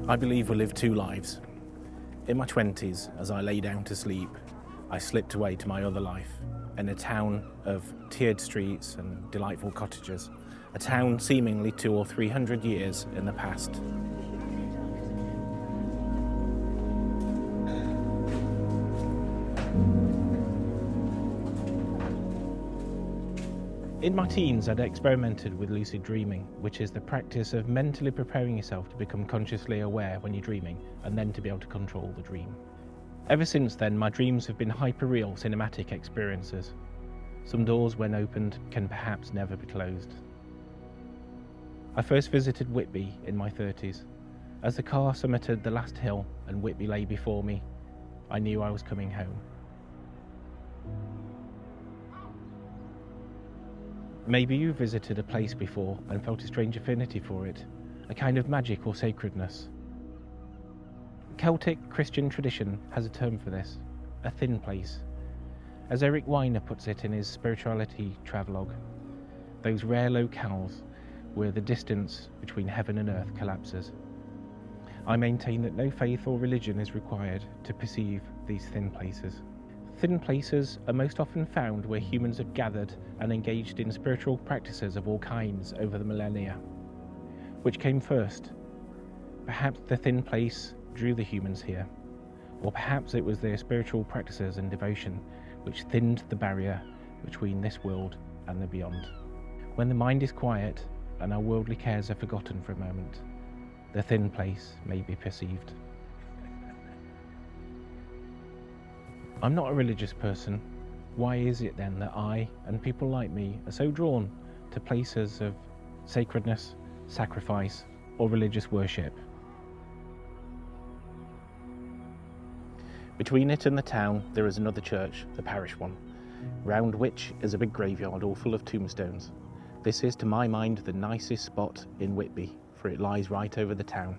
I believe we live two lives. In my 20s, as I lay down to sleep, I slipped away to my other life, in a town of tiered streets and delightful cottages, a town seemingly 200 or 300 years in the past. In my teens, I'd experimented with lucid dreaming, which is the practice of mentally preparing yourself to become consciously aware when you're dreaming, and then to be able to control the dream. Ever since then, my dreams have been hyper-real cinematic experiences. Some doors, when opened, can perhaps never be closed. I first visited Whitby in my 30s. As the car summited the last hill and Whitby lay before me, I knew I was coming home. Maybe you visited a place before and felt a strange affinity for it, a kind of magic or sacredness. Celtic Christian tradition has a term for this, a thin place. As Eric Weiner puts it in his spirituality travelogue, those rare locales where the distance between heaven and earth collapses. I maintain that no faith or religion is required to perceive these thin places. Thin places are most often found where humans have gathered and engaged in spiritual practices of all kinds over the millennia. Which came first? Perhaps the thin place drew the humans here, or perhaps it was their spiritual practices and devotion which thinned the barrier between this world and the beyond. When the mind is quiet and our worldly cares are forgotten for a moment, the thin place may be perceived. I'm not a religious person. Why is it then that I and people like me are so drawn to places of sacredness, sacrifice, or religious worship? Between it and the town, there is another church, the parish one, round which is a big graveyard all full of tombstones. This is, to my mind, the nicest spot in Whitby, for it lies right over the town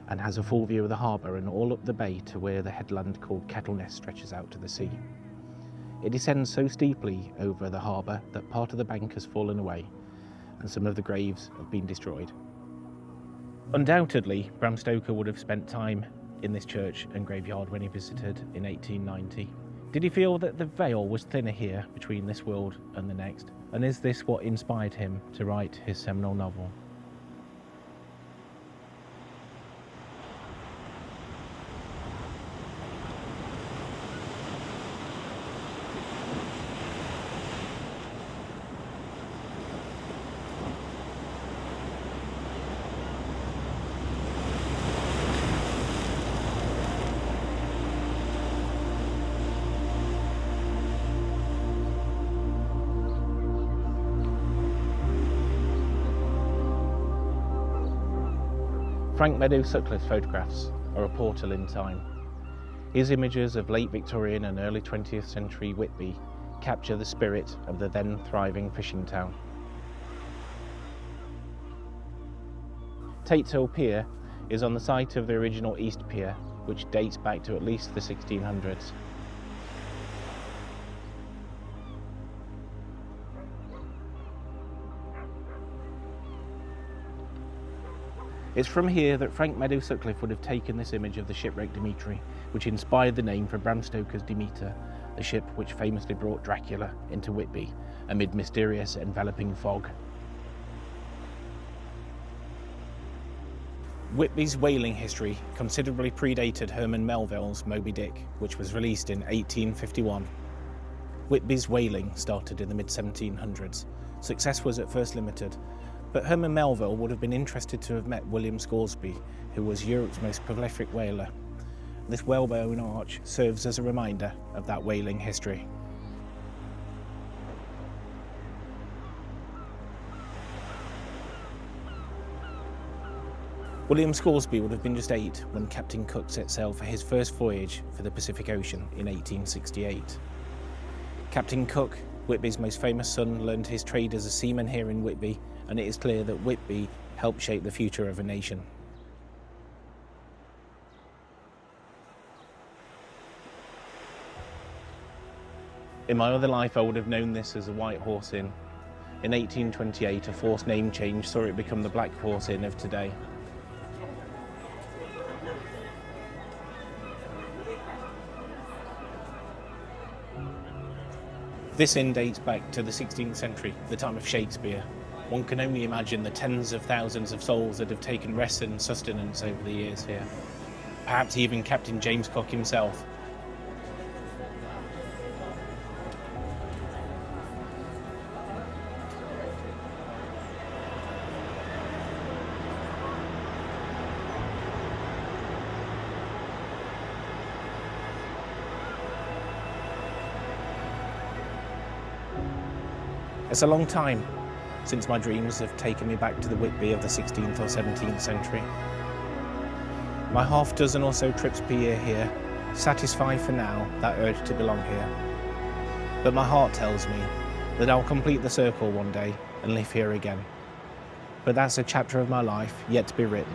and has a full view of the harbour and all up the bay to where the headland called Kettleness stretches out to the sea. It descends so steeply over the harbour that part of the bank has fallen away and some of the graves have been destroyed. Undoubtedly, Bram Stoker would have spent time in this church and graveyard when he visited in 1890. Did he feel that the veil was thinner here between this world and the next? And is this what inspired him to write his seminal novel? Frank Meadows Sutcliffe's photographs are a portal in time. His images of late Victorian and early 20th century Whitby capture the spirit of the then thriving fishing town. Tate's Hill Pier is on the site of the original East Pier, which dates back to at least the 1600s. It's from here that Frank Meadows Sutcliffe would have taken this image of the shipwreck Dimitri, which inspired the name for Bram Stoker's Demeter, the ship which famously brought Dracula into Whitby amid mysterious enveloping fog. Whitby's whaling history considerably predated Herman Melville's Moby Dick, which was released in 1851. Whitby's whaling started in the mid-1700s. Success was at first limited, but Herman Melville would have been interested to have met William Scoresby, who was Europe's most prolific whaler. This whalebone arch serves as a reminder of that whaling history. William Scoresby would have been just 8 when Captain Cook set sail for his first voyage for the Pacific Ocean in 1868. Captain Cook, Whitby's most famous son, learned his trade as a seaman here in Whitby, and it is clear that Whitby helped shape the future of a nation. In my other life, I would have known this as the White Horse Inn. In 1828, a forced name change saw it become the Black Horse Inn of today. This inn dates back to the 16th century, the time of Shakespeare. One can only imagine the tens of thousands of souls that have taken rest and sustenance over the years here. Perhaps even Captain James Cook himself. It's a long time since my dreams have taken me back to the Whitby of the 16th or 17th century. My half dozen or so trips per year here satisfy for now that urge to belong here. But my heart tells me that I'll complete the circle one day and live here again. But that's a chapter of my life yet to be written.